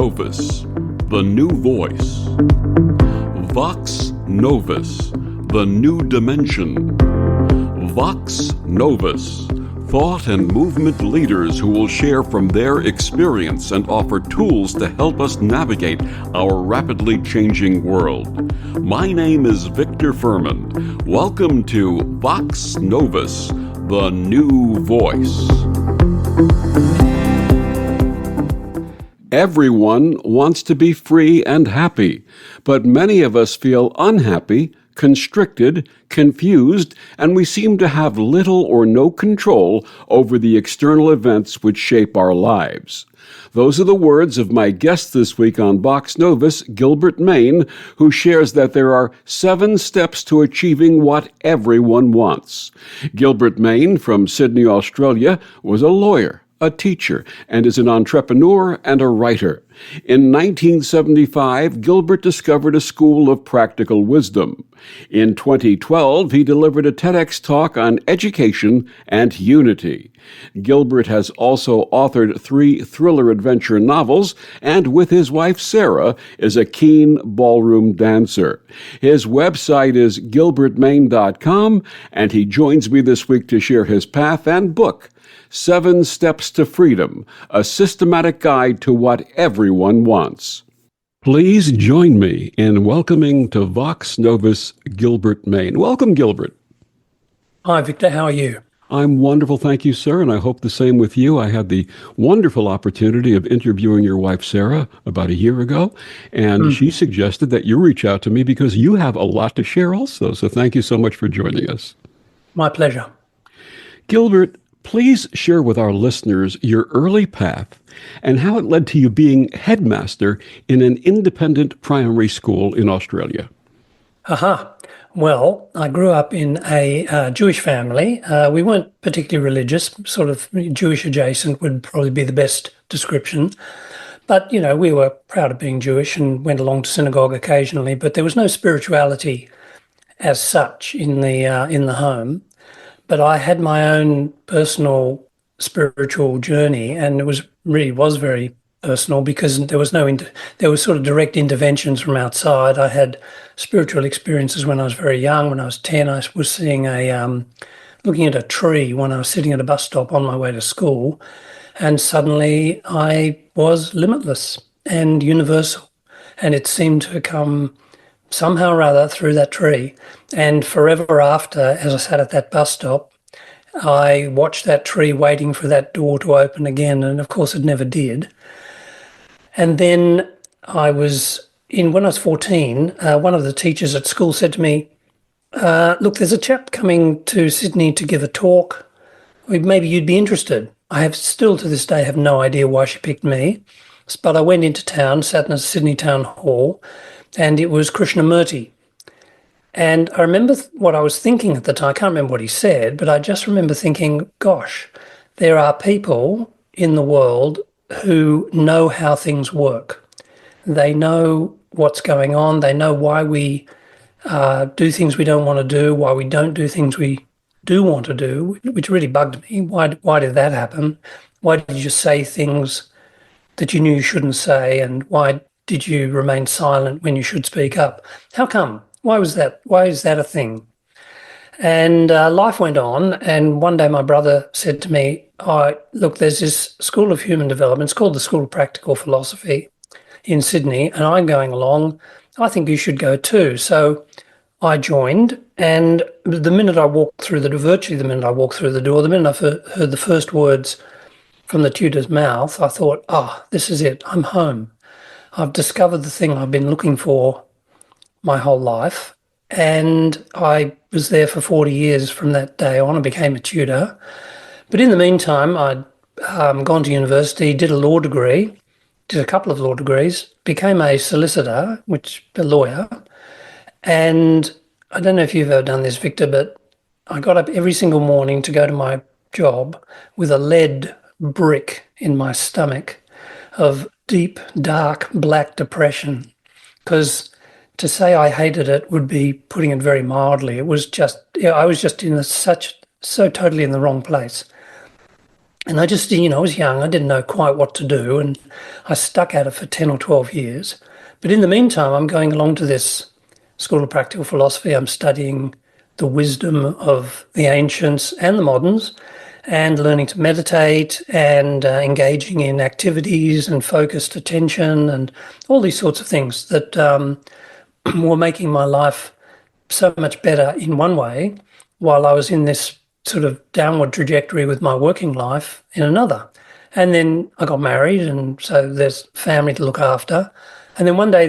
Novus, the new voice. Vox Novus, the new dimension. Vox Novus, thought and movement leaders who will share from their experience and offer tools to help us navigate our rapidly changing world. My name is Victor Furman. Welcome to Vox Novus, the new voice. Everyone wants to be free and happy, but many of us feel unhappy, constricted, confused, and we seem to have little or no control over the external events which shape our lives. Those are the words of my guest this week on Vox Novus, Gilbert Mane, who shares that there are 7 steps to achieving what everyone wants. Gilbert Mane, from Sydney, Australia, was a lawyer, a teacher, and is an entrepreneur and a writer. In 1975, Gilbert discovered a school of practical wisdom. In 2012, he delivered a TEDx talk on education and unity. Gilbert has also authored 3 thriller adventure novels, and with his wife Sarah, is a keen ballroom dancer. His website is gilbertmane.com, and he joins me this week to share his path and book, 7 Steps to Freedom, a systematic guide to what everyone wants. Please join me in welcoming to Vox Novus Gilbert Mane. Welcome, Gilbert. Hi, Victor. How are you? I'm wonderful, thank you, sir, and I hope the same with you. I had the wonderful opportunity of interviewing your wife, Sarah, about a year ago, and she suggested that you reach out to me because you have a lot to share also, so thank you so much for joining us. My pleasure. Gilbert, please share with our listeners your early path and how it led to you being headmaster in an independent primary school in Australia. Well, I grew up in a Jewish family. We weren't particularly religious, sort of Jewish adjacent would probably be the best description. But, you know, we were proud of being Jewish and went along to synagogue occasionally, but there was no spirituality as such in the home. But I had my own personal spiritual journey, and it was very personal because there was there was sort of direct interventions from outside. I had spiritual experiences when I was very young. When I was 10, I was seeing looking at a tree when I was sitting at a bus stop on my way to school, and suddenly I was limitless and universal, and it seemed to come somehow or other through that tree. And forever after, as I sat at that bus stop, I watched that tree waiting for that door to open again, and of course it never did. And then when I was 14, one of the teachers at school said to me, look, there's a chap coming to Sydney to give a talk. Maybe you'd be interested. I have still to this day have no idea why she picked me, but I went into town, sat in a Sydney town hall, and it was Krishnamurti. And I remember what I was thinking at the time. I can't remember what he said, but I just remember thinking, gosh, there are people in the world who know how things work. They know what's going on. They know why we do things we don't want to do, why we don't do things we do want to do, which really bugged me. Why did that happen? Why did you just say things that you knew you shouldn't say? And why did you remain silent when you should speak up? How come? Why was that? Why is that a thing? And life went on, and one day my brother said to me, look, there's this School of Human Development. It's called the School of Practical Philosophy in Sydney, and I'm going along. I think you should go too. So I joined, and virtually the minute I walked through the door, the minute I heard the first words from the tutor's mouth, I thought, this is it. I'm home. I've discovered the thing I've been looking for my whole life, and I was there for 40 years from that day on. I became a tutor. But in the meantime, I'd gone to university, did a couple of law degrees, became a solicitor, a lawyer. And I don't know if you've ever done this, Victor, but I got up every single morning to go to my job with a lead brick in my stomach of deep, dark, black depression, because to say I hated it would be putting it very mildly. It was just, I was just so totally in the wrong place. And I just, I was young, I didn't know quite what to do, and I stuck at it for 10 or 12 years. But in the meantime, I'm going along to this School of Practical Philosophy. I'm studying the wisdom of the ancients and the moderns, and learning to meditate and engaging in activities and focused attention and all these sorts of things that were making my life so much better in one way, while I was in this sort of downward trajectory with my working life in another. And then I got married, and so there's family to look after. And then one day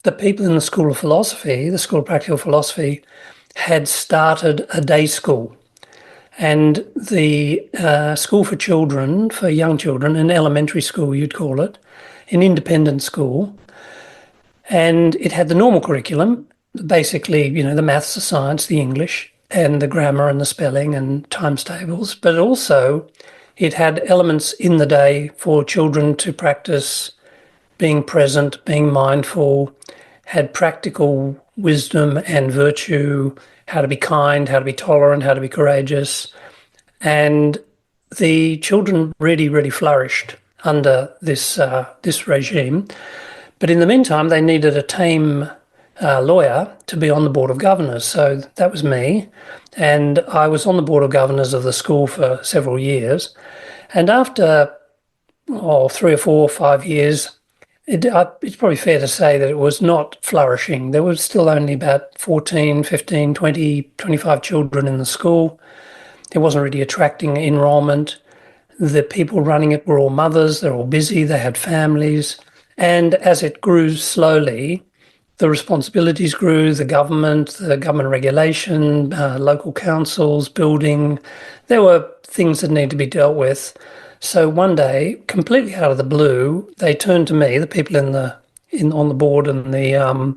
the people in the School of Philosophy, the School of Practical Philosophy, had started a day school. And the school for children, for young children, an elementary school you'd call it, an independent school, and it had the normal curriculum, basically, the maths, the science, the English, and the grammar and the spelling and times tables. But also it had elements in the day for children to practice being present, being mindful, had practical wisdom and virtue, how to be kind, how to be tolerant, how to be courageous. And the children really, really flourished under this regime. But in the meantime, they needed a tame lawyer to be on the Board of Governors. So that was me. And I was on the Board of Governors of the school for several years. And after 3 or 4 or 5 years, it's probably fair to say that it was not flourishing. There was still only about 14, 15, 20, 25 children in the school. It wasn't really attracting enrolment. The people running it were all mothers. They're all busy. They had families. And as it grew slowly, the responsibilities grew, the government regulation, local councils, building. There were things that needed to be dealt with. So one day, completely out of the blue, they turned to me, the people on the board and the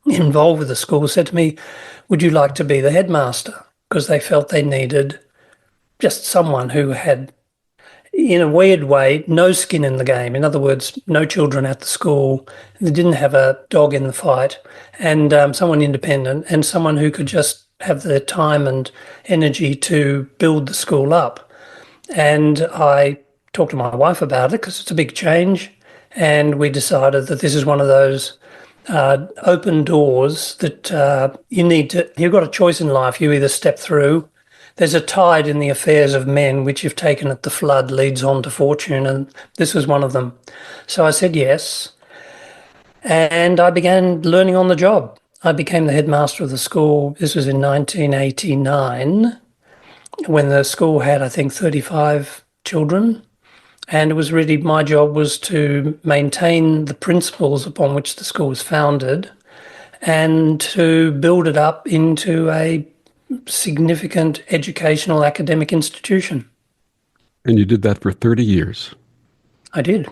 involved with the school said to me, "Would you like to be the headmaster?" Because they felt they needed just someone who had, in a weird way, no skin in the game. In other words, no children at the school. They didn't have a dog in the fight, and someone independent, and someone who could just have the time and energy to build the school up. And I talked to my wife about it because it's a big change, and we decided that this is one of those open doors that you've got a choice in life. You either step through. There's a tide in the affairs of men which, if taken at the flood, leads on to fortune, and this was one of them. So I said yes, and I began learning on the job. I became the headmaster of the school. This was in 1989, when the school had, I think, 35 children. And it was really, my job was to maintain the principles upon which the school was founded and to build it up into a significant educational academic institution. And you did that for 30 years. I did.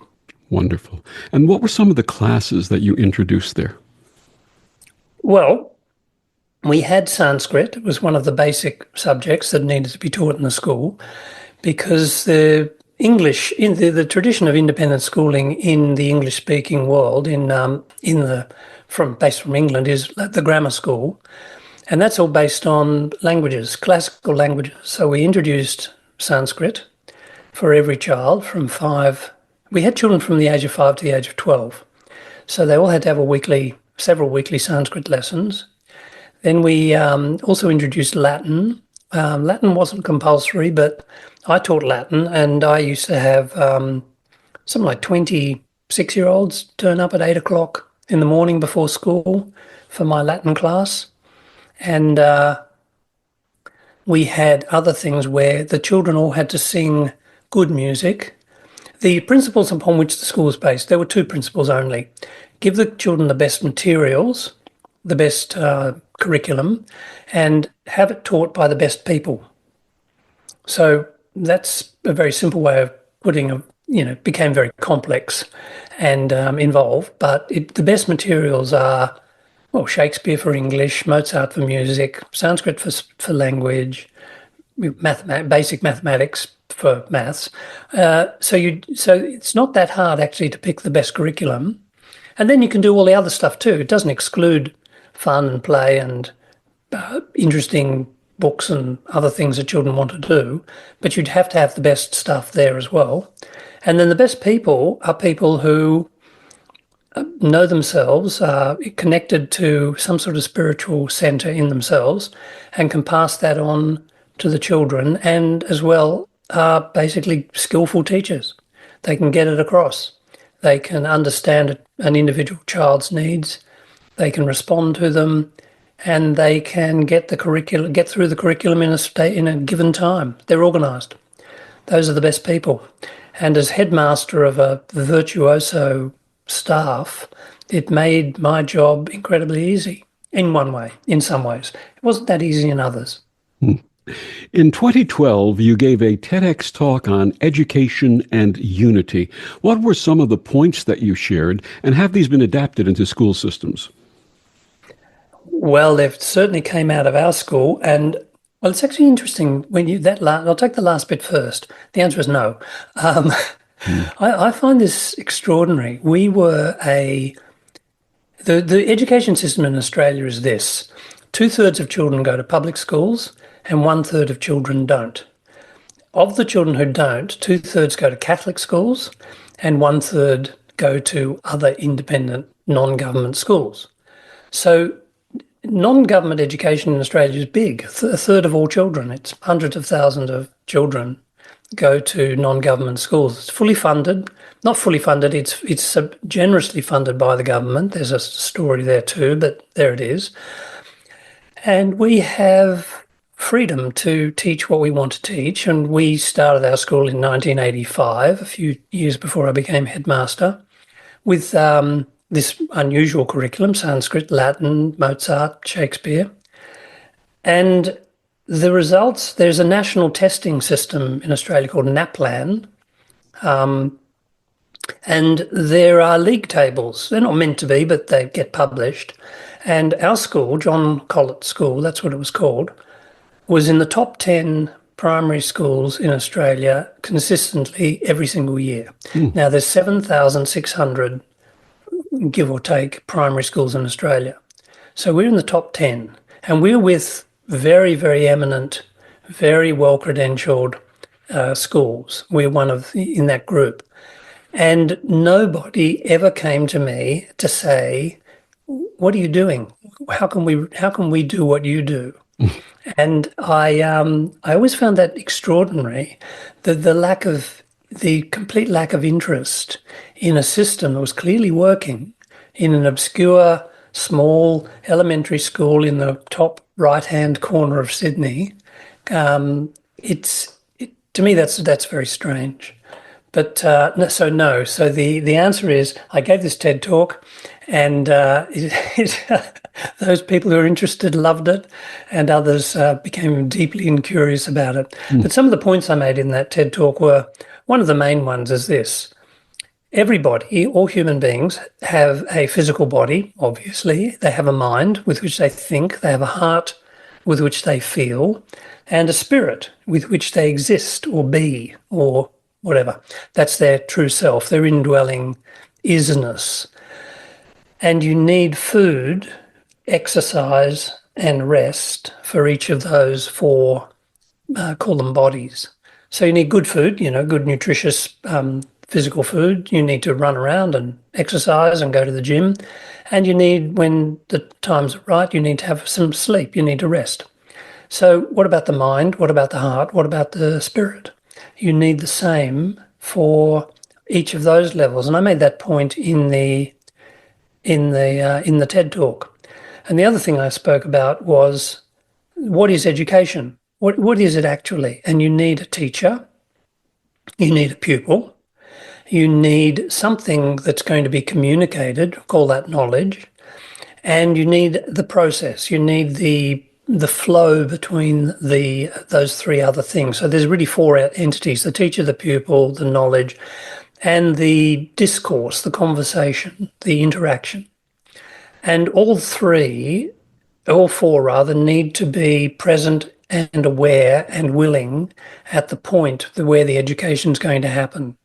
Wonderful. And what were some of the classes that you introduced there? Well, we had Sanskrit. It was one of the basic subjects that needed to be taught in the school, because the English, in the tradition of independent schooling in the English-speaking world, based from England, is the grammar school. And that's all based on languages, classical languages. So we introduced Sanskrit for every child from 5. We had children from the age of 5 to the age of 12. So they all had to have several weekly Sanskrit lessons. Then we also introduced Latin. Latin wasn't compulsory, but I taught Latin, and I used to have something like 26-year-olds turn up at 8 o'clock in the morning before school for my Latin class. And we had other things where the children all had to sing good music. The principles upon which the school was based, there were 2 principles only. Give the children the best materials, the best curriculum, and have it taught by the best people. So that's a very simple way of putting it became very complex and involved, but the best materials are, well, Shakespeare for English, Mozart for music, Sanskrit for language, basic mathematics for maths. So it's not that hard actually to pick the best curriculum. And then you can do all the other stuff too. It doesn't exclude fun and play and interesting books and other things that children want to do, but you'd have to have the best stuff there as well. And then the best people are people who know themselves, are connected to some sort of spiritual centre in themselves, and can pass that on to the children, and as well are basically skillful teachers. They can get it across. They can understand an individual child's needs. They can respond to them, and they can get through the curriculum in a given time. They're organised. Those are the best people. And as headmaster of a virtuoso staff, it made my job incredibly easy in one way, in some ways. It wasn't that easy in others. In 2012, you gave a TEDx talk on education and unity. What were some of the points that you shared, and have these been adapted into school systems? Well, they certainly came out of our school, and well, it's actually interesting when I'll take the last bit first. The answer is no. I find this extraordinary. The education system in Australia is this: 2/3 of children go to public schools, and 1/3 of children don't. Of the children who don't, 2/3 go to Catholic schools, and 1/3 go to other independent non-government schools. So non-government education in Australia is big. A third of all children. It's hundreds of thousands of children go to non-government schools. It's fully funded. Not fully funded, it's generously funded by the government. There's a story there too, but there it is. And we have freedom to teach what we want to teach. And we started our school in 1985, a few years before I became headmaster, with this unusual curriculum: Sanskrit, Latin, Mozart, Shakespeare. And the results, there's a national testing system in Australia called NAPLAN, and there are league tables. They're not meant to be, but they get published. And our school, John Collett School, that's what it was called, was in the top 10 primary schools in Australia consistently every single year. Now, there's 7,600, give or take, primary schools in Australia. So we're in the top 10, and we're with very, very eminent, very well-credentialed schools. We're in that group. And nobody ever came to me to say, "What are you doing? How can we do what you do?" And I always found that extraordinary, the complete lack of interest in a system that was clearly working in an obscure, small elementary school in the top right-hand corner of Sydney. To me, that's very strange. But no. So the answer is, I gave this TED talk, and those people who are interested loved it, and others became deeply curious about it. But some of the points I made in that TED talk were, one of the main ones is this: everybody, all human beings, have a physical body, obviously. They have a mind with which they think. They have a heart with which they feel, and a spirit with which they exist or be or whatever. That's their true self, their indwelling isness. And you need food, exercise, and rest for each of those four, call them bodies. So you need good food, good nutritious physical food. You need to run around and exercise and go to the gym. And you need, when the time's right, you need to have some sleep. You need to rest. So what about the mind? What about the heart? What about the spirit? You need the same for each of those levels. And I made that point in the TED talk. And the other thing I spoke about was, what is education? What is it actually? And you need a teacher, you need a pupil, you need something that's going to be communicated, call that knowledge, and you need the process. You need the flow between those three other things. So there's really four entities: the teacher, the pupil, the knowledge, and the discourse, the conversation, the interaction. And all four rather, need to be present and aware and willing at the point where the education is going to happen.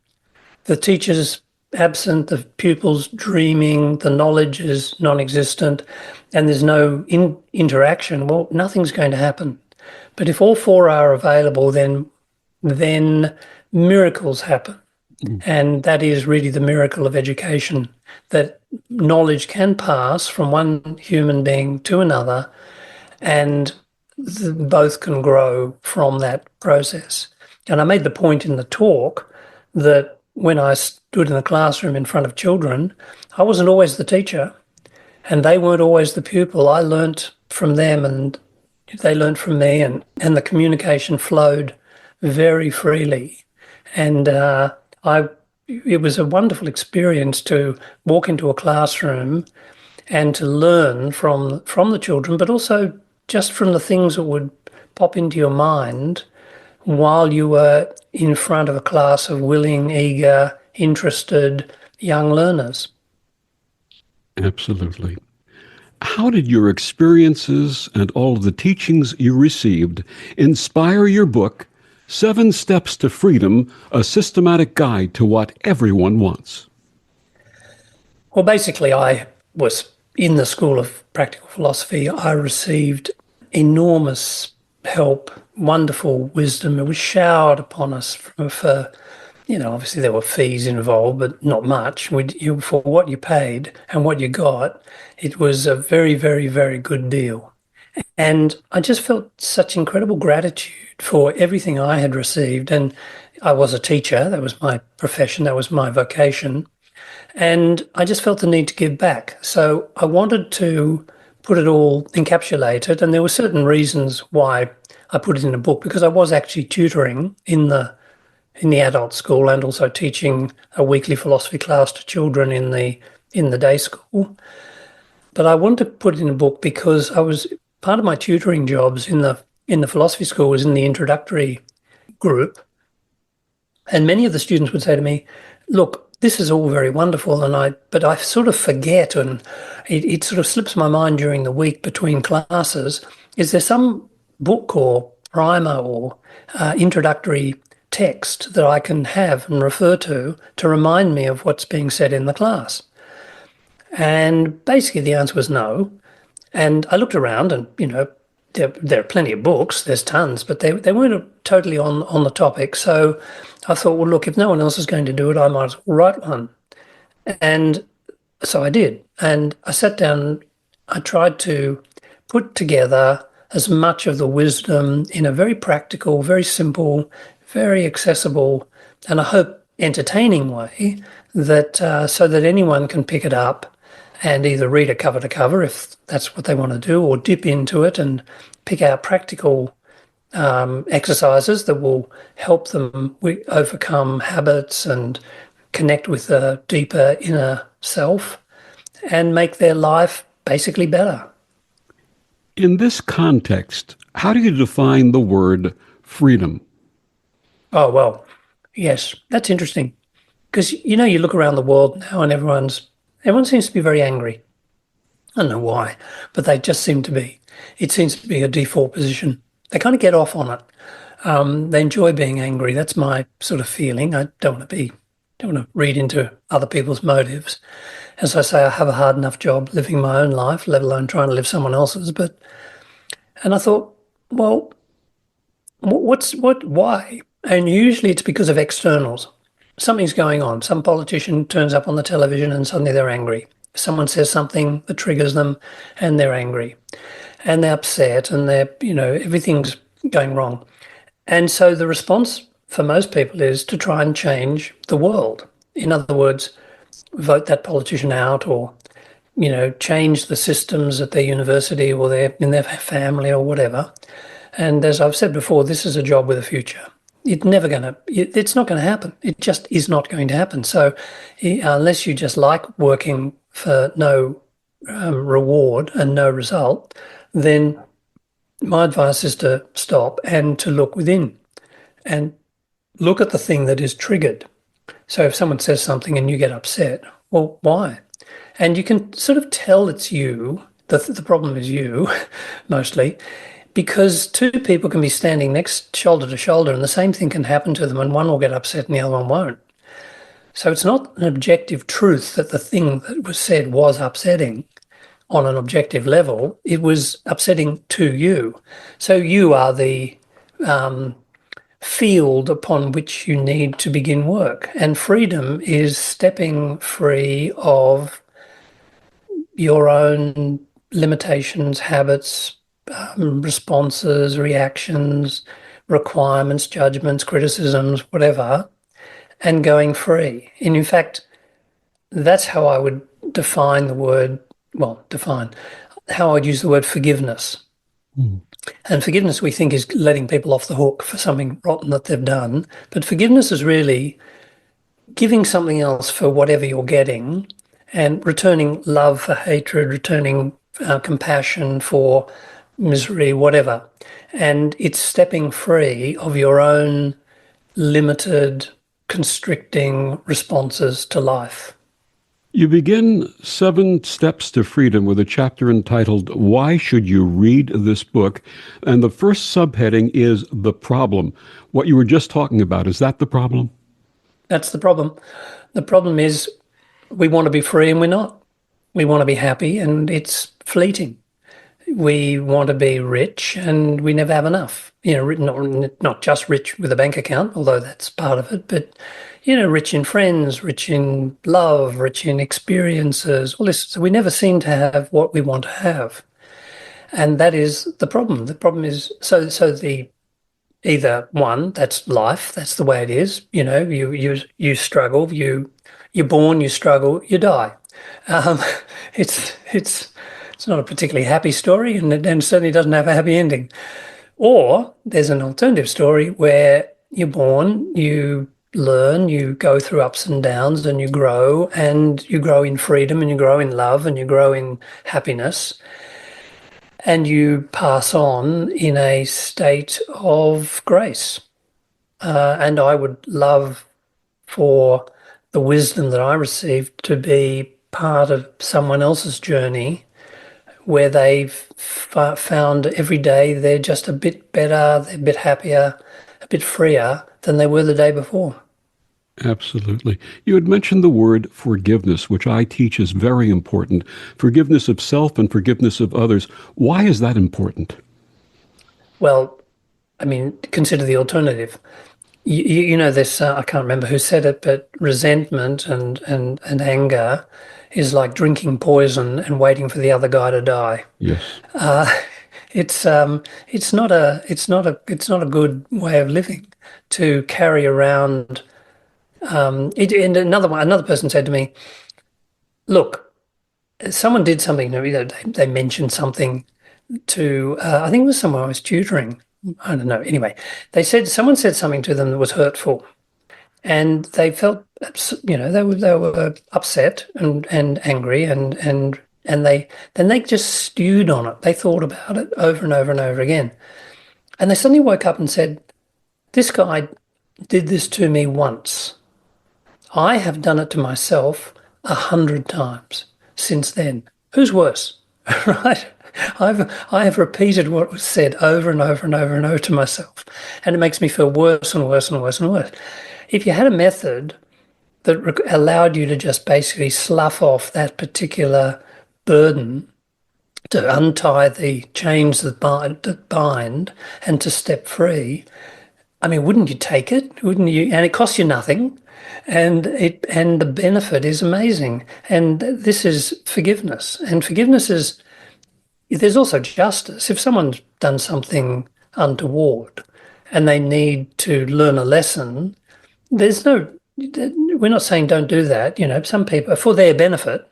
The teacher's absent, the pupil's dreaming, the knowledge is non-existent, and there's no interaction. Well, nothing's going to happen. But if all four are available, then miracles happen. And that is really the miracle of education, that knowledge can pass from one human being to another, and both can grow from that process. And I made the point in the talk that when I stood in the classroom in front of children, I wasn't always the teacher and they weren't always the pupil. I learnt from them and they learnt from me, and the communication flowed very freely. And it was a wonderful experience to walk into a classroom and to learn from the children, but also just from the things that would pop into your mind while you were in front of a class of willing, eager, interested young learners. Absolutely. How did your experiences and all of the teachings you received inspire your book, 7 Steps to Freedom, a systematic guide to what everyone wants? Well, basically, I was in the School of Practical Philosophy. I received enormous help, wonderful wisdom. It was showered upon us for obviously there were fees involved, but not much. For what you paid and what you got, it was a very, very, very good deal. And I just felt such incredible gratitude for everything I had received. And I was a teacher. That was my profession. That was my vocation. And I just felt the need to give back. So I wanted to put it all encapsulated. And there were certain reasons why I put it in a book, because I was actually tutoring in the adult school and also teaching a weekly philosophy class to children in the day school. But I wanted to put it in a book because I was part of my tutoring jobs in the philosophy school was in the introductory group. And many of the students would say to me, look, this is all very wonderful, but I sort of forget, and it sort of slips my mind during the week between classes. Is there some book or primer or introductory text that I can have and refer to remind me of what's being said in the class? And basically the answer was no. And I looked around and, there are plenty of books, there's tons, but they weren't totally on the topic. So I thought, well, look, if no one else is going to do it, I might as well write one. And so I did. And I sat down, I tried to put together as much of the wisdom in a very practical, very simple, very accessible, and I hope entertaining way that so that anyone can pick it up and either read it cover to cover if that's what they want to do, or dip into it and pick out practical exercises that will help them overcome habits and connect with a deeper inner self and make their life basically better. In this context, how do you define the word freedom? Oh, well, yes, that's interesting. Because, you look around the world now and everyone seems to be very angry. I don't know why, but they just seem to be. It seems to be a default position. They kind of get off on it. They enjoy being angry. That's my sort of feeling. I don't want to read into other people's motives. As I say, I have a hard enough job living my own life, let alone trying to live someone else's. And I thought, well, why? And usually it's because of externals. Something's going on. Some politician turns up on the television and suddenly they're angry. Someone says something that triggers them and they're angry. And they're upset and everything's going wrong. And so the response for most people is to try and change the world. In other words, vote that politician out, or, change the systems at their university or in their family or whatever. And as I've said before, this is a job with a future. It's not going to happen. It just is not going to happen. So unless you just like working for no reward and no result, then my advice is to stop and to look within and look at the thing that is triggered. So if someone says something and you get upset, well, why? And you can sort of tell it's you. The problem is you, mostly. Because two people can be standing next shoulder to shoulder and the same thing can happen to them and one will get upset and the other one won't. So it's not an objective truth that the thing that was said was upsetting. on an objective level, it was upsetting to you. So you are the field upon which you need to begin work. And freedom is stepping free of your own limitations, habits, responses, reactions, requirements, judgments, criticisms, whatever, and going free. And in fact, that's how I would define the word, how I'd use the word forgiveness. Mm. And forgiveness, we think, is letting people off the hook for something rotten that they've done. But forgiveness is really giving something else for whatever you're getting and returning love for hatred, returning compassion for misery, whatever. And it's stepping free of your own limited, constricting responses to life. You begin 7 Steps to Freedom with a chapter entitled, Why Should You Read This Book? And the first subheading is The Problem. What you were just talking about, is that the problem? That's the problem. The problem is we want to be free and we're not. We want to be happy and it's fleeting. We want to be rich and we never have enough. Not just rich with a bank account, although that's part of it, but rich in friends, rich in love, rich in experiences, all this. So we never seem to have what we want to have. And that is the problem. The problem is either one, that's life, that's the way it is. You struggle, you're born, you struggle, you die. It's not a particularly happy story, and certainly doesn't have a happy ending. Or there's an alternative story where you're born, you learn, you go through ups and downs, and you grow in freedom, and you grow in love, and you grow in happiness, and you pass on in a state of grace. And I would love for the wisdom that I received to be part of someone else's journey where they've found every day they're just a bit better, they're a bit happier, a bit freer than they were the day before. Absolutely. You had mentioned the word forgiveness, which I teach is very important. Forgiveness of self and forgiveness of others. Why is that important? Well, consider the alternative. This, I can't remember who said it, but resentment and anger is like drinking poison and waiting for the other guy to die. Yes. It's not a good way of living to carry around. And another person said to me, "Look, someone did something. They mentioned something to. I think it was someone I was tutoring. I don't know. Anyway, someone said something to them that was hurtful, and they felt, they were upset and angry, and they just stewed on it. They thought about it over and over and over again, and they suddenly woke up and said, "This guy did this to me once. I have done it to myself 100 times since then. Who's worse?" Right? I have repeated what was said over and over and over and over to myself, and it makes me feel worse and worse and worse and worse. If you had a method that allowed you to just basically slough off that particular burden, to untie the chains that bind and to step free, wouldn't you take it? Wouldn't you? And it costs you nothing, and the benefit is amazing. And this is forgiveness, and forgiveness is. There's also justice. If someone's done something untoward and they need to learn a lesson, we're not saying don't do that. Some people, for their benefit,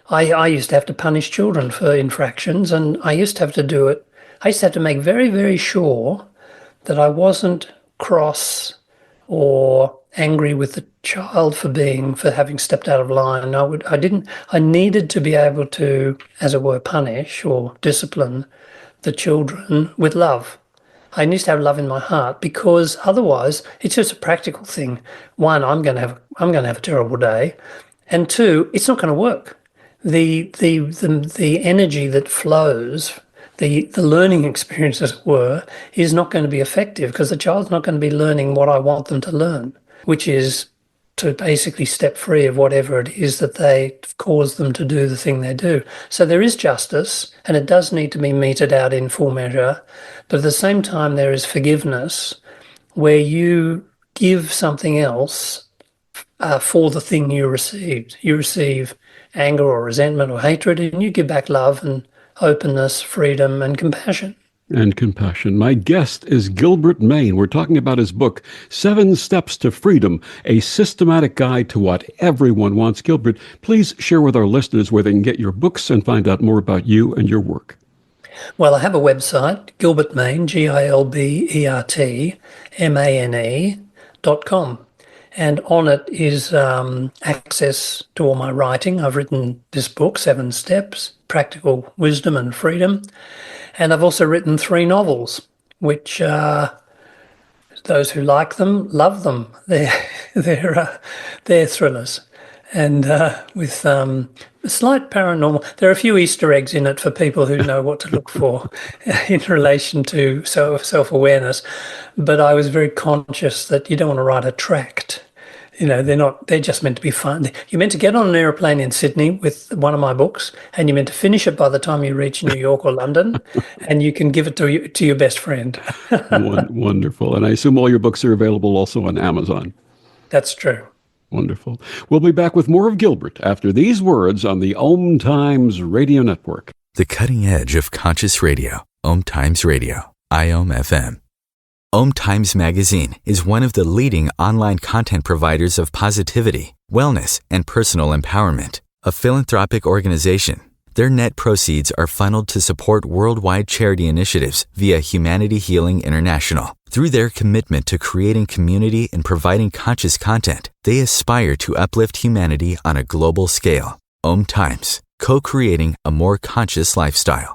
I used to have to punish children for infractions, and I used to have to do it. I used to have to make very, very sure that I wasn't cross or angry with the child for having stepped out of line. I needed to be able to, as it were, punish or discipline the children with love. I need to have love in my heart, because otherwise it's just a practical thing. One, I'm going to have a terrible day, and two, it's not going to work. The energy that flows, the learning experience, as it were, is not going to be effective, because the child's not going to be learning what I want them to learn, which is to basically step free of whatever it is that they caused them to do the thing they do. So there is justice, and it does need to be meted out in full measure. But at the same time, there is forgiveness, where you give something else for the thing you received. You receive anger or resentment or hatred, and you give back love and openness, freedom, and compassion. And compassion. My guest is Gilbert Mane. We're talking about his book, 7 Steps to Freedom, a systematic guide to what everyone wants. Gilbert, please share with our listeners where they can get your books and find out more about you and your work. Well, I have a website, Gilbert Mane, GilbertMane.com. And on it is access to all my writing. I've written this book, 7 Steps, Practical Wisdom and Freedom. And I've also written 3 novels, which those who like them love them. They're thrillers, and with a slight paranormal. There are a few Easter eggs in it for people who know what to look for in relation to self-awareness. But I was very conscious that you don't want to write a tract. They're just meant to be fun. You're meant to get on an airplane in Sydney with one of my books, and you're meant to finish it by the time you reach New York or London, and you can give it to your best friend. Wonderful. And I assume all your books are available also on Amazon. That's true. Wonderful. We'll be back with more of Gilbert after these words on the Om Times Radio Network. The cutting edge of conscious radio. Om Times Radio. IOM FM. Om Times Magazine is one of the leading online content providers of positivity, wellness, and personal empowerment. A philanthropic organization, their net proceeds are funneled to support worldwide charity initiatives via Humanity Healing International. Through their commitment to creating community and providing conscious content, they aspire to uplift humanity on a global scale. Om Times, co-creating a more conscious lifestyle.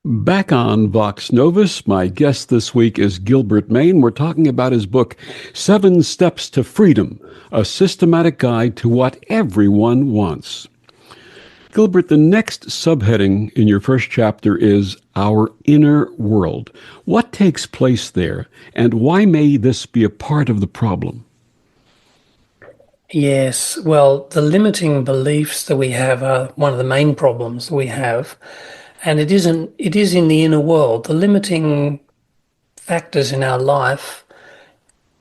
Back on Vox Novus, my guest this week is Gilbert Mane. We're talking about his book, 7 Steps to Freedom, a systematic guide to what everyone wants. Gilbert, the next subheading in your first chapter is Our Inner World. What takes place there, and why may this be a part of the problem? Yes, well, the limiting beliefs that we have are one of the main problems that we have. And it is in the inner world. The limiting factors in our life,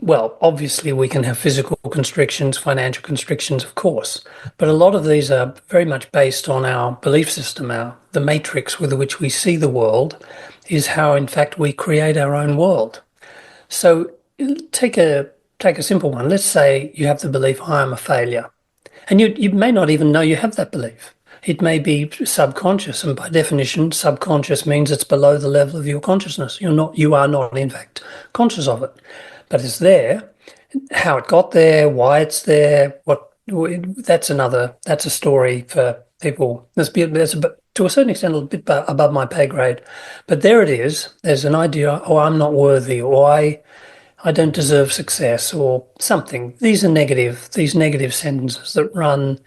well, obviously we can have physical constrictions, financial constrictions, of course, but a lot of these are very much based on our belief system. The matrix with which we see the world is how, in fact, we create our own world. So take a simple one. Let's say you have the belief, I am a failure. And you may not even know you have that belief. It may be subconscious, and by definition, subconscious means it's below the level of your consciousness. You are not, in fact, conscious of it. But it's there. How it got there, why it's there, that's a story for people. To a certain extent, a little bit above my pay grade. But there it is. There's an idea, I'm not worthy, or I don't deserve success, or something. These negative sentences that run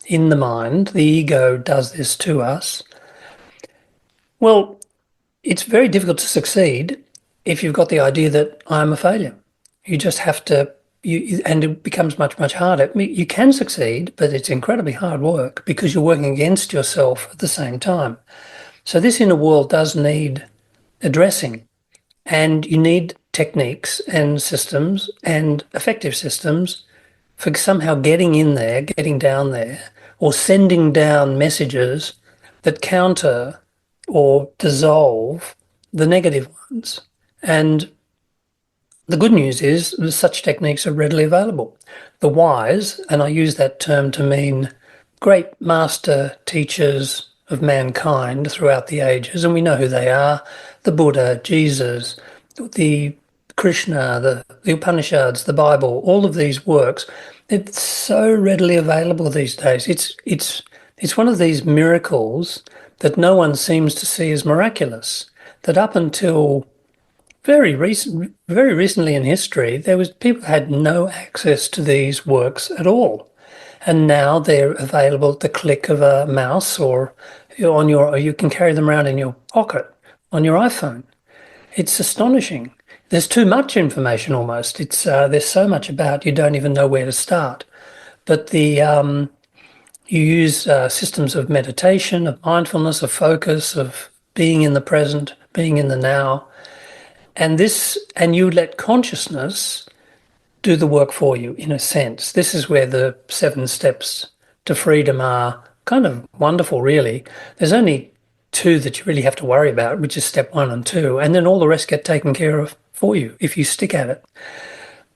in the mind. The ego does this to us. Well, it's very difficult to succeed if you've got the idea that I'm a failure. You just have to, and it becomes much, much harder. You can succeed, but it's incredibly hard work because you're working against yourself at the same time. So this inner world does need addressing, and you need techniques and systems and effective systems for somehow getting in there, getting down there, or sending down messages that counter or dissolve the negative ones. And the good news is that such techniques are readily available. The wise, and I use that term to mean great master teachers of mankind throughout the ages, and we know who they are, the Buddha, Jesus, the Krishna, the Upanishads, the Bible, all of these works. It's so readily available these days. It's one of these miracles that no one seems to see as miraculous. That up until very recently in history, people had no access to these works at all, and now they're available at the click of a mouse, or you can carry them around in your pocket on your iPhone. It's astonishing. there's too much information almost. It's there's so much about you don't even know where to start. But you use systems of meditation, of mindfulness, of focus, of being in the present, being in the now, and you let consciousness do the work for you, in a sense. This is where the 7 steps to freedom are kind of wonderful, really. There's only 2 that you really have to worry about, which is step 1 and 2, and then all the rest get taken care of for you if you stick at it.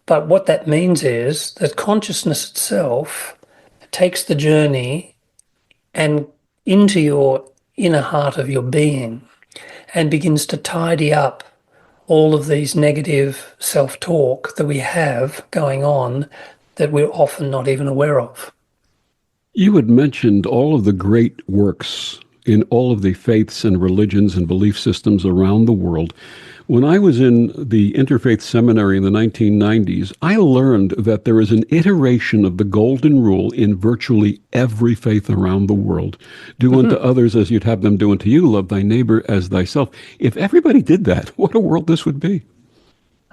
But what that means is that consciousness itself takes the journey and into your inner heart of your being and begins to tidy up all of these negative self-talk that we have going on that we're often not even aware of. You had mentioned all of the great works in all of the faiths and religions and belief systems around the world. When I was in the interfaith seminary in the 1990s, I learned that there is an iteration of the golden rule in virtually every faith around the world. Do unto others as you'd have them do unto you. Love thy neighbor as thyself. If everybody did that, what a world this would be.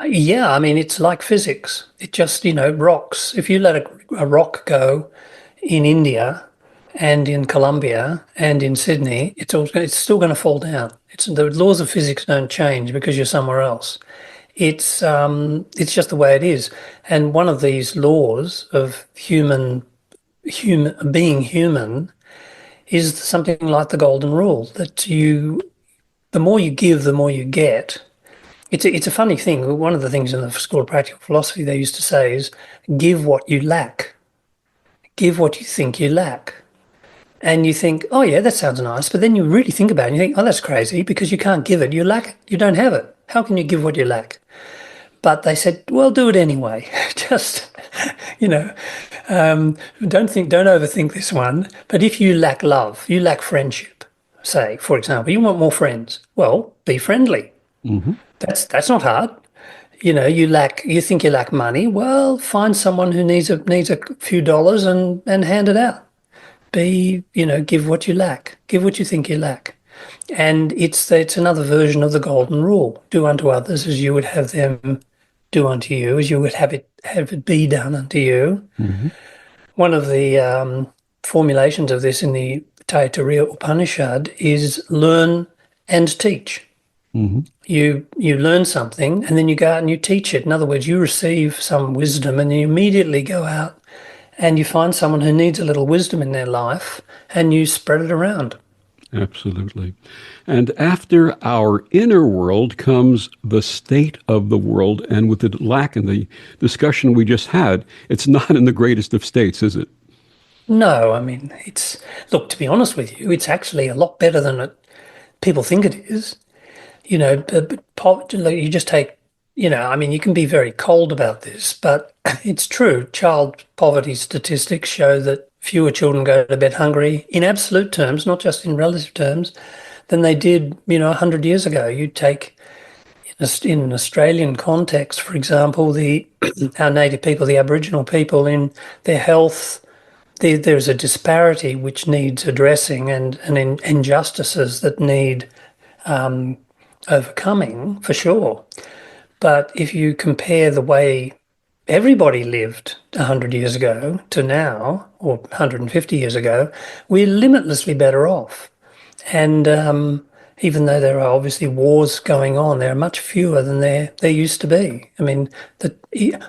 Yeah, I mean, it's like physics. It just, rocks. If you let a rock go in India and in Colombia and in Sydney, it's still going to fall down. The laws of physics don't change because you're somewhere else. It's just the way it is. And one of these laws of being human is something like the golden rule, that the more you give, the more you get. It's a funny thing. One of the things in the School of Practical Philosophy they used to say is, give what you lack. Give what you think you lack. And you think, oh yeah, that sounds nice. But then you really think about it and you think, oh, that's crazy, because you can't give it. You lack it. You don't have it. How can you give what you lack? But they said, well, do it anyway. Just, don't overthink this one. But if you lack love, you lack friendship, say, for example, you want more friends. Well, be friendly. Mm-hmm. That's not hard. You think you lack money. Well, find someone who needs a few dollars and hand it out. Give what you lack. Give what you think you lack. And it's another version of the golden rule. Do unto others as you would have them do unto you, as you would have it be done unto you. Mm-hmm. One of the formulations of this in the Taittiriya Upanishad is learn and teach. Mm-hmm. You learn something and then you go out and you teach it. In other words, you receive some wisdom and you immediately go out and you find someone who needs a little wisdom in their life and you spread it around. Absolutely. And after our inner world comes the state of the world. And with the lack in the discussion we just had, it's not in the greatest of states, is it? No, I mean, look, to be honest with you, it's actually a lot better than people think it is. You just take, you can be very cold about this, but it's true. Child poverty statistics show that fewer children go to bed hungry in absolute terms, not just in relative terms, than they did, 100 years ago. You take, in an Australian context, for example, our native people, the Aboriginal people, in their health, there's a disparity which needs addressing and injustices that need overcoming, for sure. But if you compare the way everybody lived 100 years ago to now, or 150 years ago, we're limitlessly better off. And even though there are obviously wars going on, there are much fewer than there used to be. I mean,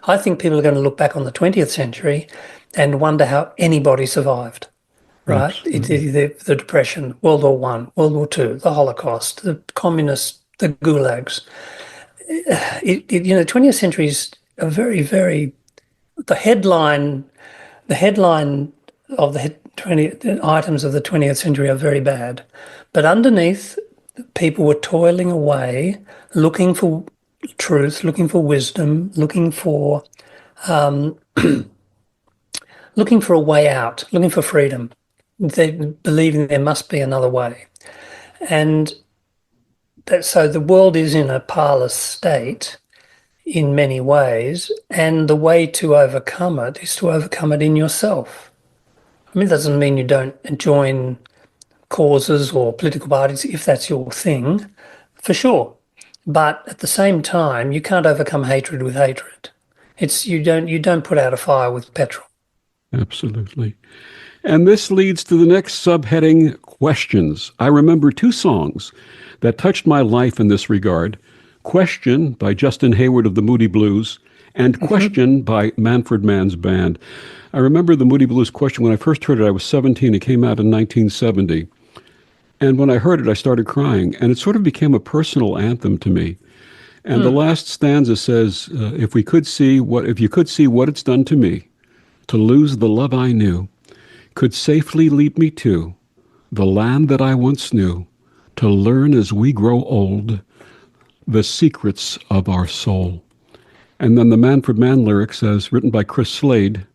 I think people are going to look back on the 20th century and wonder how anybody survived, right? The Depression, World War I, World War II, the Holocaust, the communists, the gulags. The 20th century is a very, very, the headline of the items of the 20th century are very bad. But underneath, people were toiling away, looking for truth, looking for wisdom, looking for a way out, looking for freedom. They believing there must be another way. And so the world is in a parlous state in many ways, and the way to overcome it is to overcome it in yourself. I mean, it doesn't mean you don't join causes or political parties if that's your thing, for sure. But at the same time, you can't overcome hatred with hatred. It's you don't put out a fire with petrol. Absolutely. And this leads to the next subheading, questions. I remember two songs that touched my life in this regard. Question by Justin Hayward of the Moody Blues and Question by Manfred Mann's band. I remember the Moody Blues Question. When I first heard it, I was 17. It came out in 1970. And when I heard it, I started crying. And it sort of became a personal anthem to me. And the last stanza says, if you could see what it's done to me, to lose the love I knew, could safely lead me to the land that I once knew, to learn as we grow old the secrets of our soul. And then the Manfred Mann lyric says, written by Chris Slade,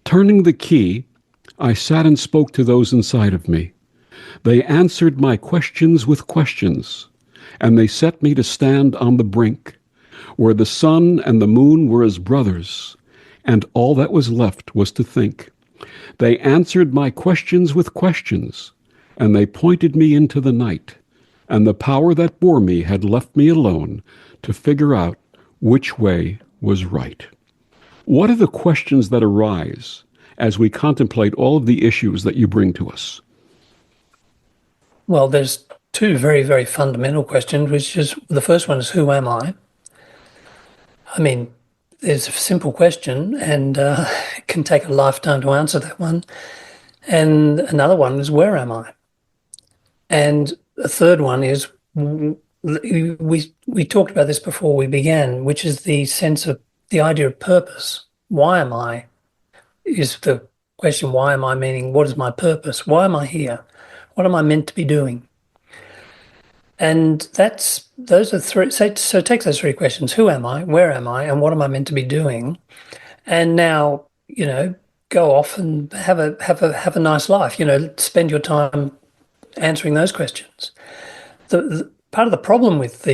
turning the key, I sat and spoke to those inside of me. They answered my questions with questions, and they set me to stand on the brink, where the sun and the moon were as brothers, and all that was left was to think. They answered my questions with questions, and they pointed me into the night, and the power that bore me had left me alone to figure out which way was right. What are the questions that arise as we contemplate all of the issues that you bring to us? Well, there's two very, very fundamental questions, which is the first one is, who am I? I mean, there's a simple question, and it can take a lifetime to answer that one. And another one is, where am I? And a third one is, we talked about this before we began, which is the sense of the idea of purpose. Why am I? Is the question, why am I, meaning what is my purpose? Why am I here? What am I meant to be doing? And those are three. So take those three questions: who am I? Where am I? And what am I meant to be doing? And now, go off and have a nice life. Spend your time answering those questions. The part of the problem with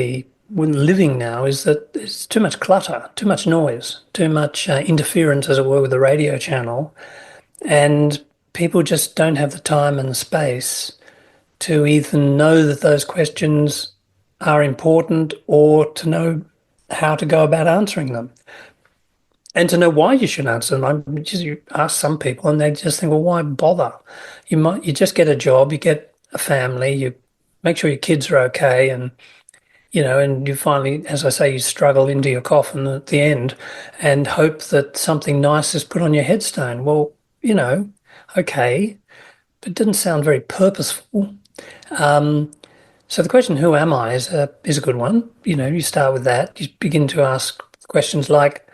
living now is that there's too much clutter, too much noise, too much interference, as it were, with the radio channel, and people just don't have the time and the space to even know that those questions are important, or to know how to go about answering them, and to know why you should answer them. You ask some people and they just think, well, why bother? You just get a job, you get a family, you make sure your kids are okay, and and you finally, as I say, you struggle into your coffin at the end and hope that something nice is put on your headstone. Well, okay, but it didn't sound very purposeful. So the question, who am I, is a good one. You start with that. You begin to ask questions like,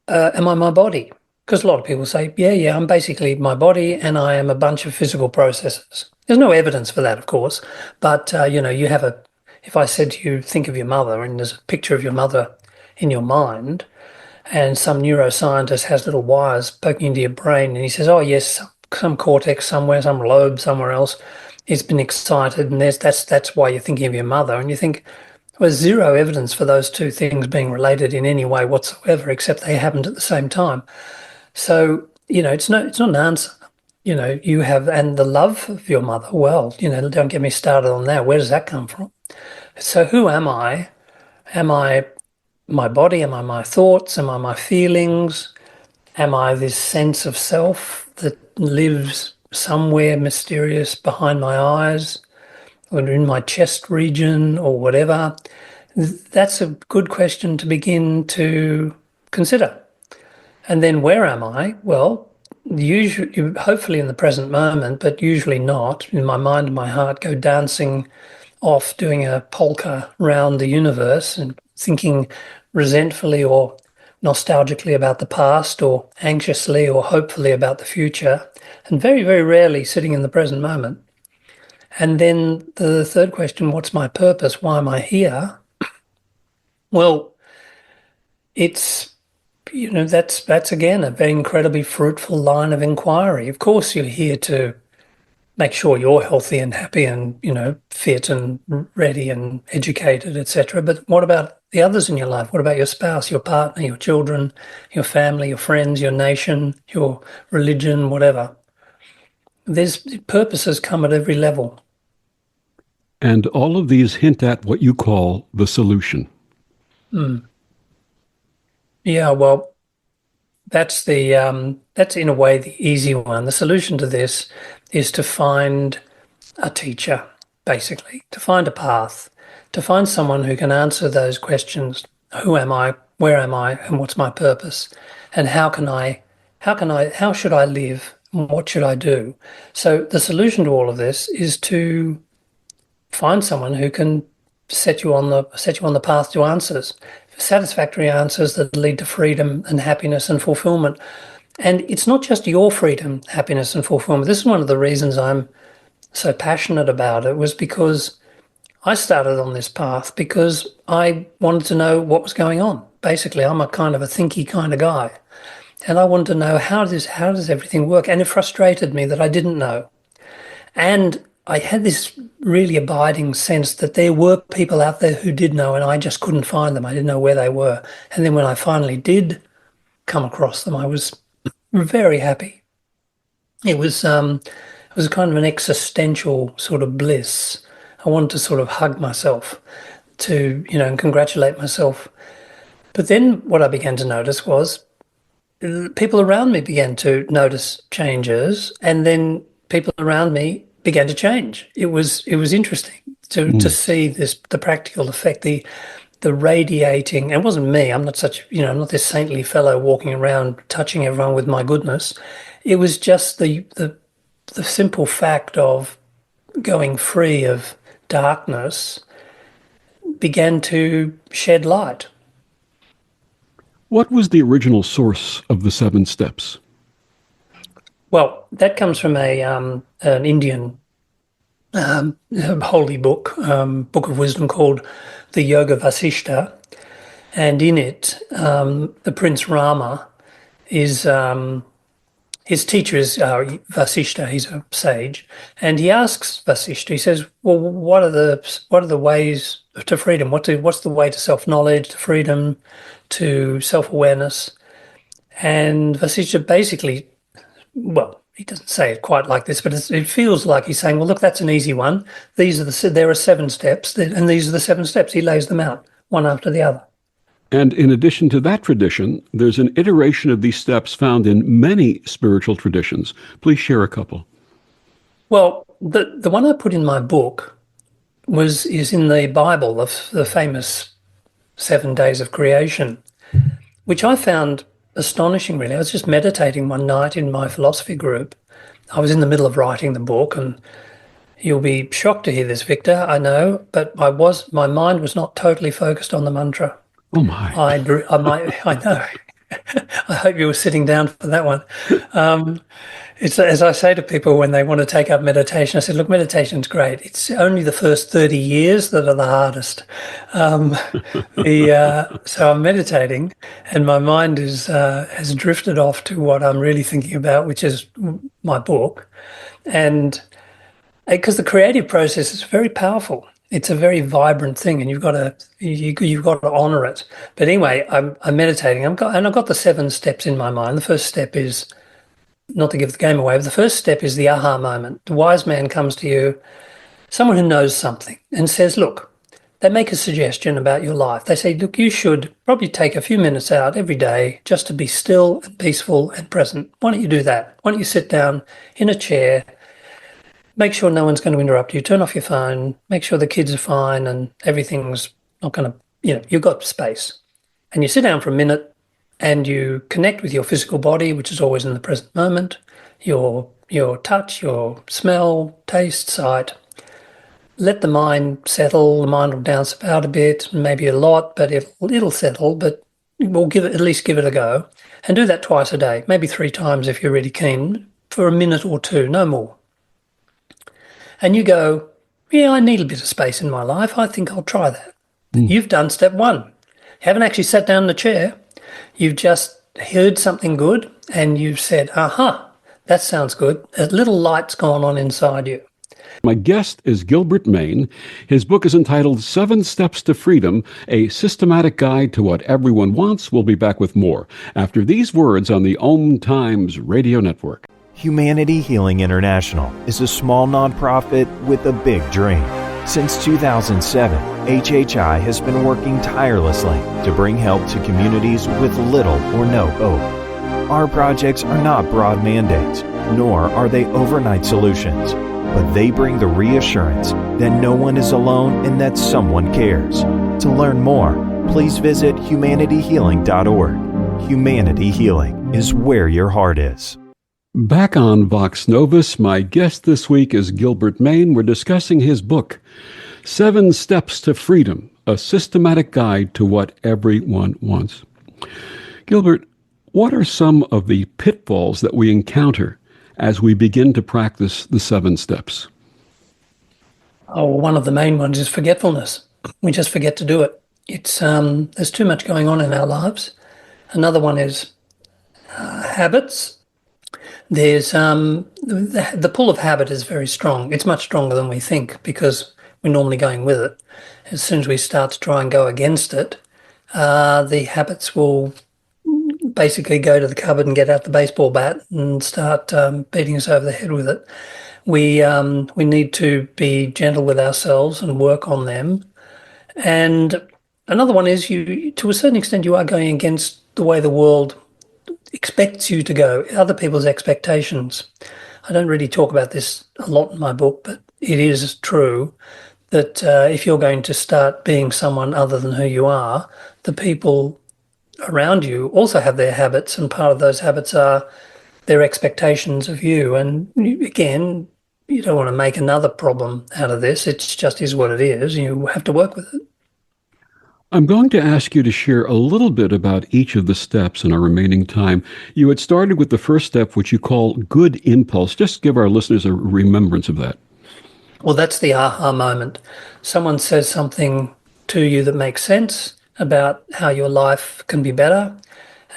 am I my body? Because a lot of people say, yeah, I'm basically my body, and I am a bunch of physical processes. There's no evidence for that, of course, but you have if I said to you, think of your mother, and there's a picture of your mother in your mind, and some neuroscientist has little wires poking into your brain, and he says, oh yes, some cortex somewhere, some lobe somewhere else, it's been excited, and that's why you're thinking of your mother. And you think, well, there's zero evidence for those two things being related in any way whatsoever, except they happened at the same time. So, it's not an answer. You have, and the love of your mother, well, don't get me started on that. Where does that come from? So who am I? Am I my body? Am I my thoughts? Am I my feelings? Am I this sense of self that lives somewhere mysterious behind my eyes, or in my chest region, or whatever? That's a good question to begin to consider. And then, where am I? Well, usually, hopefully in the present moment, but usually not. In my mind and my heart go dancing off, doing a polka around the universe, and thinking resentfully or nostalgically about the past, or anxiously or hopefully about the future, and very, very rarely sitting in the present moment. And then the third question, what's my purpose? Why am I here? Well, it's, that's again a very incredibly fruitful line of inquiry. Of course, you're here to make sure you're healthy and happy and, fit and ready and educated, etc. But what about the others in your life? What about your spouse, your partner, your children, your family, your friends, your nation, your religion, whatever? There's purposes come at every level. And all of these hint at what you call the solution. Yeah, well, that's that's in a way the easy one. The solution to this is to find a teacher, basically, to find a path, to find someone who can answer those questions. Who am I? Where am I? And what's my purpose? And how should I live? What should I do? So the solution to all of this is to find someone who can set you on the path to answers, satisfactory answers that lead to freedom and happiness and fulfillment. And it's not just your freedom, happiness and fulfillment. This is one of the reasons I'm so passionate about it, was because I started on this path because I wanted to know what was going on. Basically, I'm a kind of a thinky kind of guy. And I wanted to know how does everything work? And it frustrated me that I didn't know. And I had this really abiding sense that there were people out there who did know, and I just couldn't find them. I didn't know where they were. And then when I finally did come across them, I was very happy. It was kind of an existential sort of bliss. I wanted to sort of hug myself and congratulate myself. But then what I began to notice was people around me began to notice changes, and then people around me began to change. It was interesting to see the practical effect, the radiating. And it wasn't me. I'm not I'm not this saintly fellow walking around touching everyone with my goodness. It was just the simple fact of going free of darkness began to shed light. What was the original source of the 7 steps? Well, that comes from an Indian holy book, book of wisdom called the Yoga Vasishta, and in it, the Prince Rama is his teacher is Vasishta. He's a sage, and he asks Vasishta. He says, "Well, what are the ways to freedom? What's the way to self-knowledge, to freedom, to self-awareness?" And Vasishta basically, well, he doesn't say it quite like this, but it feels like he's saying, "Well, look, that's an easy one. There are 7 steps, and these are the 7 steps." He lays them out one after the other. And in addition to that tradition, there's an iteration of these steps found in many spiritual traditions. Please share a couple. Well, the one I put in my book is in the Bible, the famous 7 days of creation, which I found astonishing, really. I was just meditating one night in my philosophy group. I was in the middle of writing the book, and you'll be shocked to hear this, Victor, I know, but my mind was not totally focused on the mantra. Oh my! I know. I hope you were sitting down for that one. It's as I say to people when they want to take up meditation. I said, "Look, meditation's great. It's only the first 30 years that are the hardest." So I'm meditating, and my mind has drifted off to what I'm really thinking about, which is my book, and because the creative process is very powerful. It's a very vibrant thing, and you've got to honor it. But anyway, I'm meditating. I've got the 7 steps in my mind. The first step is, not to give the game away, but the first step is the aha moment. The wise man comes to you, someone who knows something, and says, "Look," they make a suggestion about your life. They say, "Look, you should probably take a few minutes out every day just to be still and peaceful and present. Why don't you do that? Why don't you sit down in a chair? Make sure no one's going to interrupt you. Turn off your phone. Make sure the kids are fine and everything's not going to, you've got space." And you sit down for a minute and you connect with your physical body, which is always in the present moment, your touch, your smell, taste, sight. Let the mind settle. The mind will dance about a bit, maybe a lot, but it'll settle, but we'll at least give it a go. And do that twice a day, maybe 3 times if you're really keen, for a minute or 2, no more. And you go, "Yeah, I need a bit of space in my life. I think I'll try that." You've done step 1. You haven't actually sat down in the chair. You've just heard something good and you've said, "Aha, that sounds good." A little light's gone on inside you. My guest is Gilbert Mane. His book is entitled 7 Steps to Freedom, a systematic guide to what everyone wants. We'll be back with more after these words on the Om Times Radio Network. Humanity Healing International is a small nonprofit with a big dream Since 2007, HHI has been working tirelessly to bring help to communities with little or no hope. Our projects are not broad mandates, nor are they overnight solutions, but they bring the reassurance that no one is alone and that someone cares. To learn more, please visit humanityhealing.org. Humanity Healing is where your heart is. Back on Vox Novus, my guest this week is Gilbert Mane. We're discussing his book, 7 Steps to Freedom, a systematic guide to what everyone wants. Gilbert, what are some of the pitfalls that we encounter as we begin to practice the 7 steps? Oh, one of the main ones is forgetfulness. We just forget to do it. It's there's too much going on in our lives. Another one is habits. There's the pull of habit is very strong. It's much stronger than we think because we're normally going with it. As soon as we start to try and go against it, the habits will basically go to the cupboard and get out the baseball bat and start beating us over the head with it. We need to be gentle with ourselves and work on them. And another one is you, to a certain extent, you are going against the way the world expects you to go, other people's expectations. I don't really talk about this a lot in my book, but it is true that if you're going to start being someone other than who you are, the people around you also have their habits, and part of those habits are their expectations of you. And again, you don't want to make another problem out of this. It just is what it is. You have to work with it. I'm going to ask you to share a little bit about each of the steps in our remaining time. You had started with the first step, which you call good impulse. Just give our listeners a remembrance of that. Well, that's the aha moment. Someone says something to you that makes sense about how your life can be better,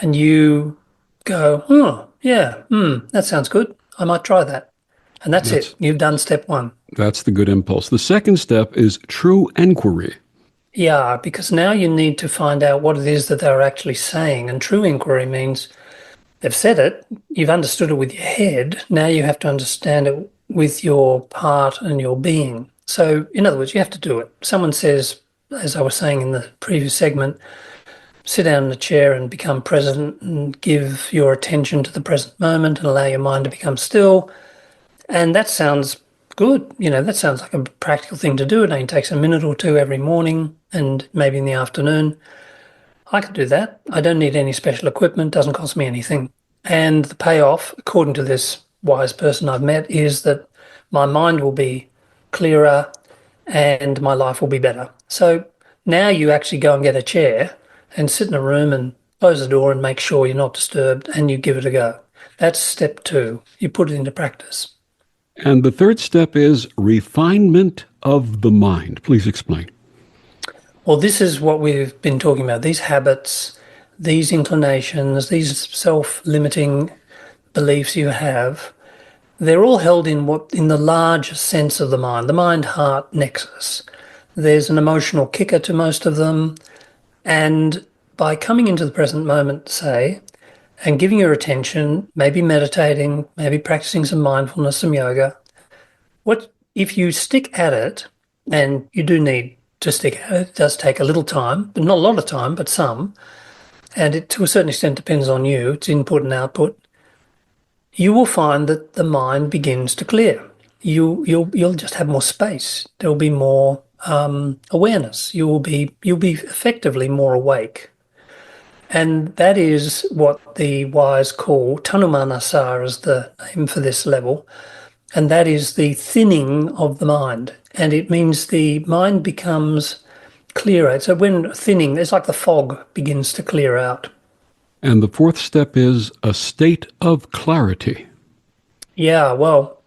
and you go, that sounds good. I might try that. And that's it. You've done step 1. That's the good impulse. The second step is true inquiry. Yeah, because now you need to find out what it is that they're actually saying. And true inquiry means they've said it, you've understood it with your head, now you have to understand it with your heart and your being. So, in other words, you have to do it. Someone says, as I was saying in the previous segment, sit down in a chair and become present and give your attention to the present moment and allow your mind to become still. And that sounds good. That sounds like a practical thing to do. It only takes a minute or two every morning and maybe in the afternoon. I could do that. I don't need any special equipment. Doesn't cost me anything. And the payoff, according to this wise person I've met, is that my mind will be clearer and my life will be better. So now you actually go and get a chair and sit in a room and close the door and make sure you're not disturbed and you give it a go. That's step 2. You put it into practice. And the third step is refinement of the mind. Please explain. Well, this is what we've been talking about. These habits, these inclinations, these self-limiting beliefs you have, they're all held in the large sense of the mind-heart nexus. There's an emotional kicker to most of them. And by coming into the present moment, say, and giving your attention, maybe meditating, maybe practicing some mindfulness, some yoga, what if you stick at it, and you do need to stick at it, it does take a little time, but not a lot of time, but some, and it to a certain extent depends on you, it's input and output, you will find that the mind begins to clear. You'll just have more space. There'll be more awareness. You'll be effectively more awake. And that is what the wise call tanumanasa is the name for this level. And that is the thinning of the mind. And it means the mind becomes clearer. So when thinning, it's like the fog begins to clear out. And the fourth step is a state of clarity. Yeah, well,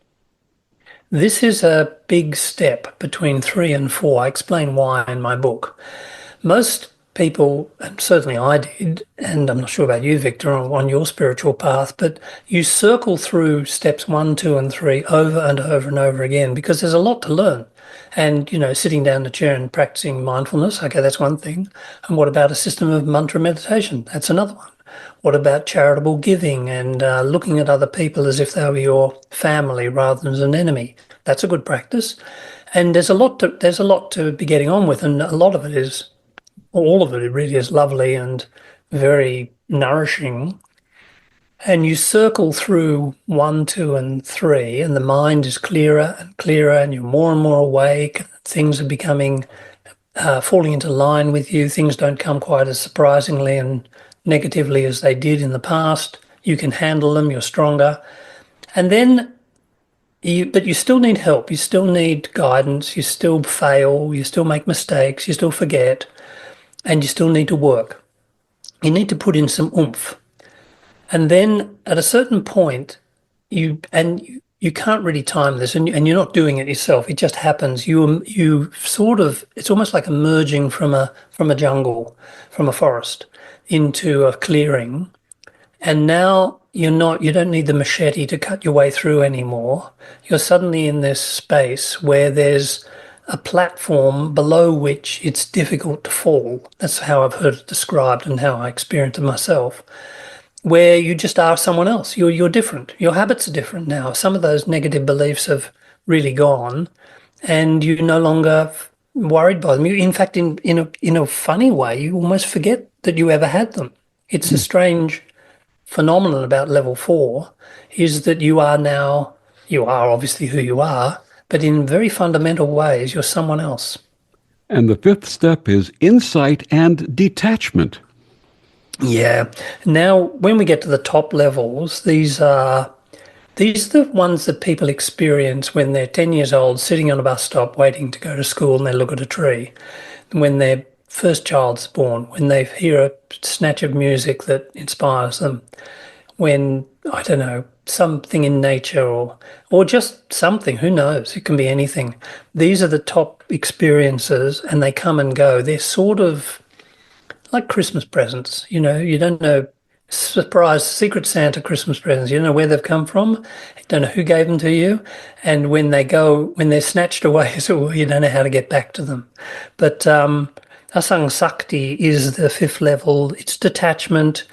this is a big step between 3 and 4. I explain why in my book. Most people, and certainly I did, and I'm not sure about you, Victor, on your spiritual path, but you circle through steps 1, 2, and 3 over and over and over again because there's a lot to learn. And, sitting down in a chair and practicing mindfulness, okay, that's one thing. And what about a system of mantra meditation? That's another one. What about charitable giving and looking at other people as if they were your family rather than as an enemy? That's a good practice. And there's a lot to be getting on with, and a lot of it is, all of it really is lovely and very nourishing. And you circle through 1, 2, and 3, and the mind is clearer and clearer, and you're more and more awake. Things are becoming falling into line with you. Things don't come quite as surprisingly and negatively as they did in the past. You can handle them. You're stronger, and then but you still need help. You still need guidance. You still fail. You still make mistakes. You still forget, and you still need to work. You need to put in some oomph. And then at a certain point, you can't really time this, and you're not doing it yourself. It just happens. You sort of, it's almost like emerging from a jungle, from a forest, into a clearing. And now you don't need the machete to cut your way through anymore. You're suddenly in this space where there's a platform below which it's difficult to fall. That's how I've heard it described and how I experienced it myself, where you just are someone else. You're different. Your habits are different now. Some of those negative beliefs have really gone, and you're no longer worried by them. In fact, in a funny way, you almost forget that you ever had them. It's a strange phenomenon about level 4, is that you are obviously who you are, but in very fundamental ways, you're someone else. And the fifth step is insight and detachment. Yeah. Now, when we get to the top levels, these are the ones that people experience when they're 10 years old, sitting on a bus stop waiting to go to school, and they look at a tree. When their first child's born, when they hear a snatch of music that inspires them, when, I don't know, something in nature or just something, who knows? It can be anything. These are the top experiences, and they come and go. They're sort of like Christmas presents. You don't know, surprise Secret Santa Christmas presents. You don't know where they've come from. You don't know who gave them to you. And when they're snatched away, so you don't know how to get back to them. But Asang Sakti is the fifth level. It's detachment.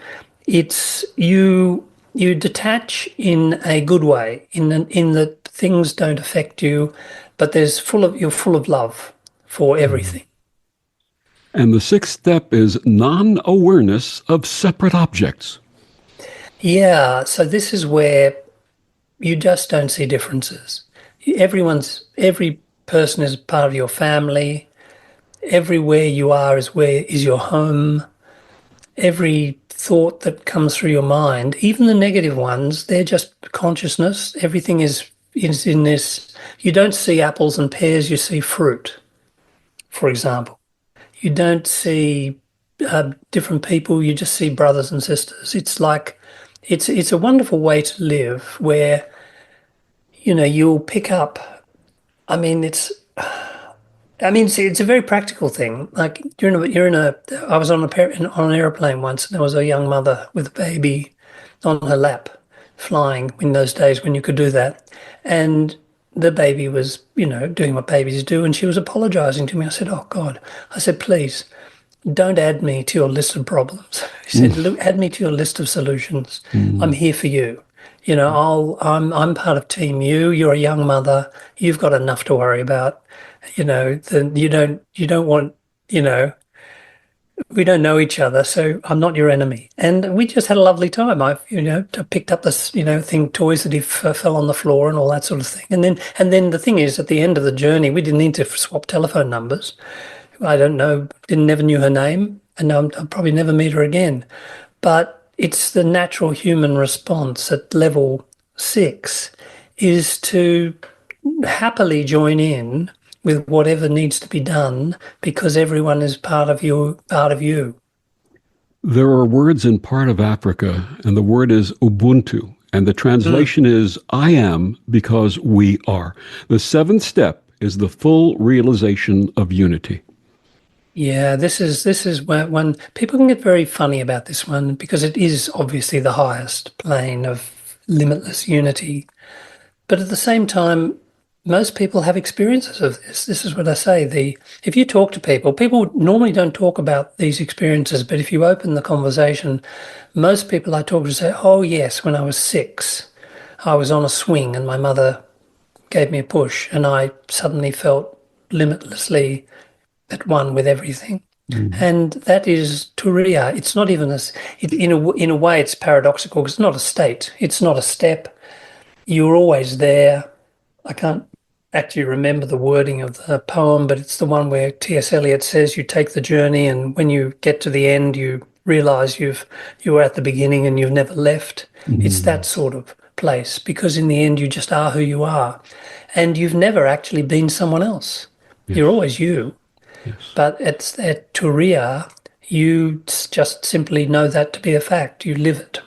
It's you detach in a good way, in that things don't affect you, but you're full of love for everything. And the sixth step is non-awareness of separate objects. Yeah, so this is where you just don't see differences. Every person is part of your family. Everywhere you are is your home. Every thought that comes through your mind, even the negative ones, they're just consciousness. Everything is in this. You don't see apples and pears, you see fruit, for example. You don't see different people, you just see brothers and sisters. It's like, it's a wonderful way to live where, you'll pick up, it's a very practical thing. Like I was on an airplane once, and there was a young mother with a baby on her lap flying in those days when you could do that. And the baby was, doing what babies do, and she was apologizing to me. I said, "Oh God," I said, "please don't add me to your list of problems." She said, "Look, add me to your list of solutions. I'm here for you. I'm part of Team You. You're a young mother. You've got enough to worry about. You don't want, we don't know each other, so I'm not your enemy." And we just had a lovely time. I picked up this, toys that he fell on the floor and all that sort of thing. And then the thing is, at the end of the journey, we didn't need to swap telephone numbers. I don't know, never knew her name, and I'll probably never meet her again. But it's the natural human response at level 6 is to happily join in with whatever needs to be done, because everyone is part of you. There are words in part of Africa, and the word is Ubuntu, and the translation is I am because we are. The seventh step is the full realization of unity. Yeah, this is when people can get very funny about this one, because it is obviously the highest plane of limitless unity. But at the same time, most people have experiences of this. This is what I say. If you talk to people normally don't talk about these experiences, but if you open the conversation, most people I talk to say, "Oh yes, when I was 6, I was on a swing and my mother gave me a push, and I suddenly felt limitlessly at one with everything. And that is Turiya. It's not even in a way, it's paradoxical because it's not a state. It's not a step. You're always there. I can't actually remember the wording of the poem, but it's the one where T.S. Eliot says you take the journey, and when you get to the end, you realize you were at the beginning and you've never left. It's that sort of place, because in the end, you just are who you are, and you've never actually been someone else. Yes. You're always you. Yes. But at Turiya, you just simply know that to be a fact. You live it.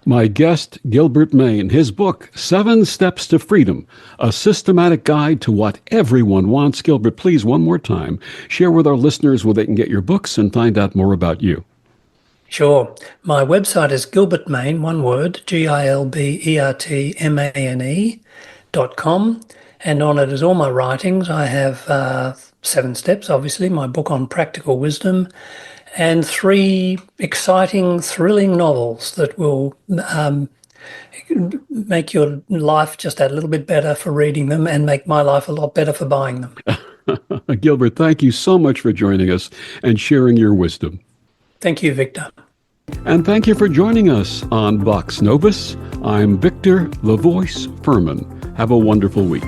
My guest, Gilbert Mane, his book, 7 Steps to Freedom, a systematic guide to what everyone wants. Gilbert, please, one more time, share with our listeners where they can get your books and find out more about you. Sure. My website is Gilbert Mane, one word, GilbertMane.com. And on it is all my writings. I have 7 steps, obviously, my book on practical wisdom, and 3 exciting, thrilling novels that will make your life just a little bit better for reading them and make my life a lot better for buying them. Gilbert, thank you so much for joining us and sharing your wisdom. Thank you, Victor. And thank you for joining us on Vox Novus. I'm Victor, the Voice Furman. Have a wonderful week.